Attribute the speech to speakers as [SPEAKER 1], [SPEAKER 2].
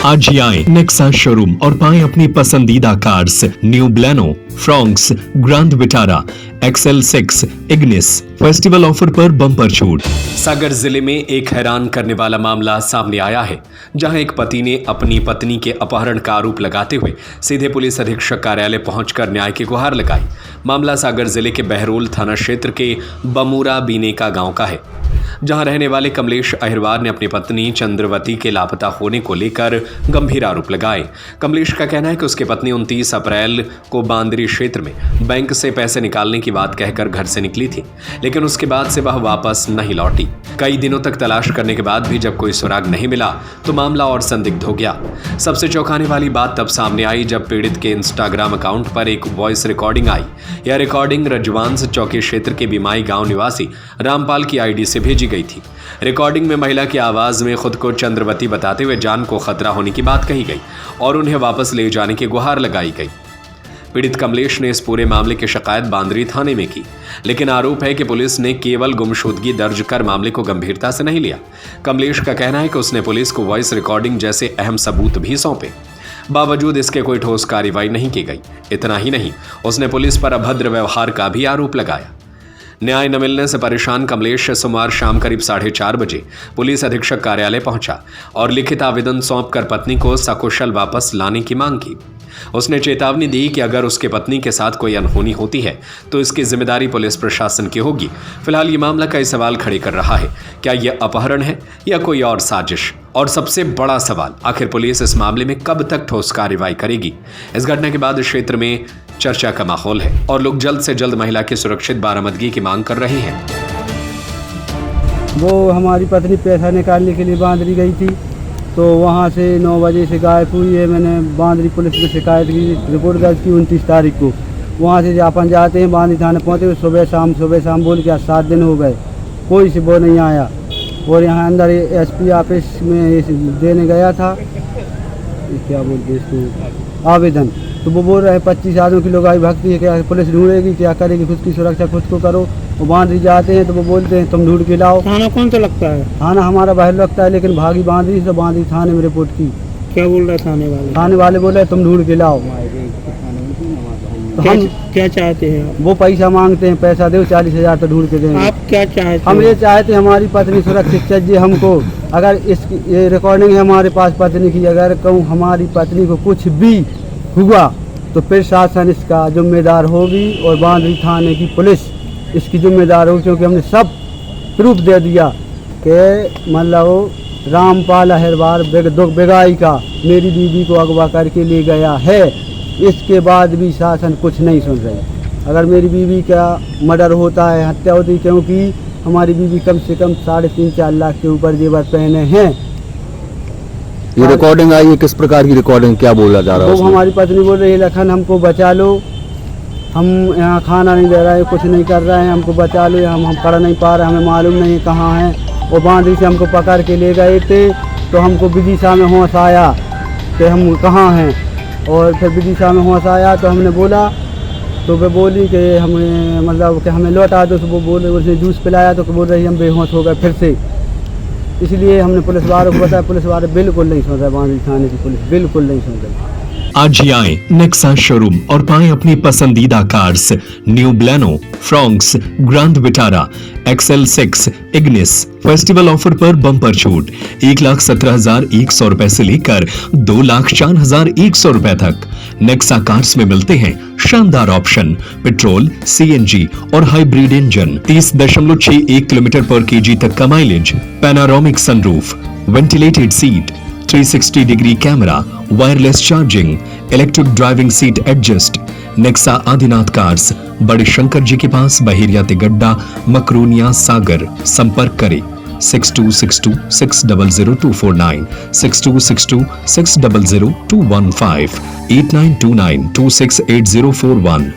[SPEAKER 1] आज ही आए Nexa showroom और पाएं अपनी पसंदीदा cars. New Baleno, Fronx, grand Vitara, XL6, Ignis festival offer पर बम्पर छूट। सागर जिले में एक हैरान करने वाला मामला सामने आया है, जहां एक पति ने अपनी पत्नी के अपहरण का आरोप लगाते हुए सीधे पुलिस अधीक्षक कार्यालय पहुंचकर न्याय की गुहार लगाई। मामला सागर जिले के बहरोल थाना क्षेत्र के बमूरा बीनेका गांव का है, जहां रहने वाले कमलेश अहिरवार ने अपनी पत्नी चंद्रवती के लापता होने को लेकर गंभीर आरोप लगाए। कमलेश का कहना है कि उसकी पत्नी 29 अप्रैल को बांदरी क्षेत्र में बैंक से पैसे निकालने की बात कहकर घर से निकली थी, लेकिन उसके बाद से वह वापस नहीं लौटी। कई दिनों तक तलाश करने के बाद भी जब कोई सुराग नहीं मिला तो मामला और संदिग्ध हो गया। सबसे चौंकाने वाली बात तब सामने आई जब पीड़ित के इंस्टाग्राम अकाउंट पर एक वॉइस रिकॉर्डिंग आई। यह रिकॉर्डिंग रजवांस चौकी क्षेत्र के बिमाई गांव निवासी रामपाल की आईडी से भेजी गई थी। रिकॉर्डिंग में महिला की आवाज में खुद को चंद्रवती बताते हुए जान को खतरा होने की बात कही गई और उन्हें वापस ले जाने की गुहार लगाई गई। पीड़ित कमलेश ने इस पूरे मामले की शिकायत बांदरी थाने में की, लेकिन आरोप है कि पुलिस ने केवल गुमशुदगी दर्ज कर मामले को गंभीरता से नहीं लिया। कमलेश का कहना है कि उसने पुलिस को वॉइस रिकॉर्डिंग जैसे अहम सबूत भी सौंपे, बावजूद इसके कोई ठोस कार्रवाई नहीं की गई। इतना ही नहीं, उसने पुलिस पर अभद्र व्यवहार का भी आरोप लगाया। न्याय न मिलने से परेशान कमलेश सोमवार शाम करीब 4:30 बजे पुलिस अधीक्षक कार्यालय पहुंचा और लिखित आवेदन सौंपकर पत्नी को सकुशल वापस लाने की मांग की। उसने चेतावनी दी कि अगर उसके पत्नी के साथ कोई अनहोनी होती है तो इसकी जिम्मेदारी पुलिस प्रशासन की होगी। फिलहाल ये मामला कई सवाल खड़े कर रहा है, क्या यह अपहरण है या कोई और साजिश? और सबसे बड़ा सवाल, आखिर पुलिस इस मामले में कब तक ठोस कार्रवाई करेगी? इस घटना के बाद क्षेत्र में चर्चा का माहौल है और लोग जल्द से जल्द महिला की सुरक्षित बरामदगी की मांग कर रहे हैं।
[SPEAKER 2] वो हमारी पत्नी पैसा निकालने के लिए बांदरी गई थी, तो वहाँ से 9 बजे से गायब हुई है। मैंने बांदरी पुलिस में शिकायत की, रिपोर्ट दर्ज की 29 तारीख को। वहाँ से अपन जाते हैं बांदरी थाने पहुँचे, सुबह शाम बोल के 7 दिन हो गए, कोई से वो नहीं आया। और यहाँ अंदर SP ऑफिस में देने गया था, क्या बोलते इसको, आवेदन, तो वो बोल रहे हैं 25 आदमियों की लोग आई भक्ति है, क्या पुलिस ढूंढेगी, क्या करेगी, खुद की सुरक्षा खुद को करो। वो बांदरी जाते हैं तो वो बोलते हैं तुम ढूंढ के लाओ।
[SPEAKER 3] थाना कौन सा लगता है?
[SPEAKER 2] थाना हमारा बाहर लगता है, लेकिन भागी बांदरी से बांदरी थाने में रिपोर्ट की।
[SPEAKER 3] क्या बोल रहे थाने वाले?
[SPEAKER 2] थाने वाले बोले तुम ढूंढ के लाओ। तो हम
[SPEAKER 3] क्या चाहते हैं आप?
[SPEAKER 2] वो पैसा मांगते हैं, पैसा दो 40,000 तो ढूंढ के देंगे।
[SPEAKER 3] आप क्या चाहते
[SPEAKER 2] हम
[SPEAKER 3] हैं?
[SPEAKER 2] ये चाहते हैं हमारी पत्नी सुरक्षित चाहिए हमको। अगर ये रिकॉर्डिंग है हमारे पास पत्नी की, अगर कहूँ हमारी पत्नी को कुछ भी हुआ तो प्रशासन इसका जिम्मेदार होगी और बांदरी थाने की पुलिस इसकी जिम्मेदार होगी, क्योंकि हमने सब प्रूफ दे दिया कि मतलब रामपाल अहिरवार बेगाई का मेरी बीवी को अगवा करके ले गया है। इसके बाद भी शासन कुछ नहीं सुन रही। अगर मेरी बीवी का मर्डर होता है, हत्या होती, क्योंकि हमारी बीवी कम से कम 3.5-4 लाख के ऊपर जेवर पहने हैं।
[SPEAKER 4] ये रिकॉर्डिंग आई है, किस प्रकार की रिकॉर्डिंग, क्या बोला जा रहा है?
[SPEAKER 2] तो हमारी पत्नी बोल रही है लखन हमको बचा लो, हम यहाँ खाना नहीं दे रहे हैं, कुछ नहीं कर रहे हैं, हमको बचा लो, हम पढ़ नहीं पा रहे, हमें मालूम नहीं कहाँ हैं। और बांदरी से हमको पकड़ के ले गए थे, तो हमको विदिशा में होश आया कि हम कहाँ हैं। और फिर विदिशा में होश आया तो हमने बोला, तो वे बोली कि हमें मतलब कि हमें लौटा दो। तो वो बोले, उसने जूस पिलाया तो बोल रही हम बेहोश हो गए फिर से। इसलिए हमने पुलिस वालों को बताया, पुलिस वाले बिल्कुल नहीं सुन रहे, बांदरी थाने की पुलिस बिल्कुल नहीं सुन रही।
[SPEAKER 1] आज ही आए नेक्सा शोरूम और पाएं अपनी पसंदीदा cars. New Baleno, Fronx, grand Vitara, XL6, Ignis festival offer पर बम्पर छूट। 1,17,100 रुपए से लेकर 2,04,100 रुपए तक। नेक्सा कार्स में मिलते हैं शानदार ऑप्शन, पेट्रोल, CNG और हाइब्रिड इंजन, 30.61 किलोमीटर पर kg तक का mileage, panoramic sunroof, ventilated seat, 360 degree camera, wireless charging, electric driving seat adjust. Nexa Adinath cars, बड़े शंकर जी के पास, बहेरिया तिगड्डा, मकरूनिया, सागर। संपर्क करें 6262600249, 6262600215, 8929268041।